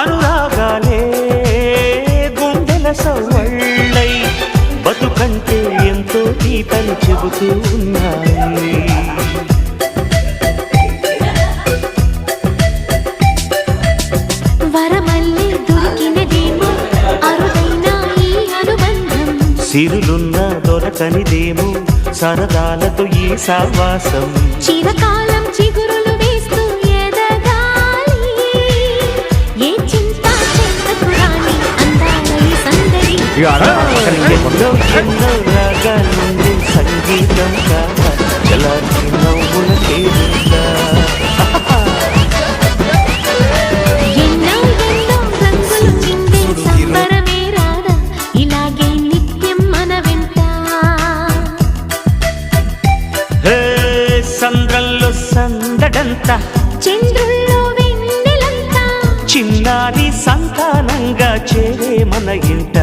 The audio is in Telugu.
అనురాగాలే గుండెల సవ్వళ్ళై బతుకంటే ఎంతో గీతలు చెబుతూ ఉన్నాయి. వరమల్లి దొరికినదేమో అరుదైన ఈ అనుబంధం, సిరులున్న దొరకనిదేమో సరదాలతో ఈ సావాసం. చిరకాలం చిగురులు వేస్తూ ఎదగాలి, ఏ చింత చెంతకు రాని అందాల ఈ సందడి. ఎన్నో ఎన్నో రాగాలుండే సంగీతం కాదా చలాకి నవ్వుల కేరిందా. ఎన్నో ఎన్నో రంగులు నిండే సంబరమే రాదా ఇలాగే నిత్యం మన వెంట. హే సంద్రంలో సందడంతా చంద్రుల్లో వెన్నెలంతా చిన్నారి సంతానంగా చేరే మన ఇంట.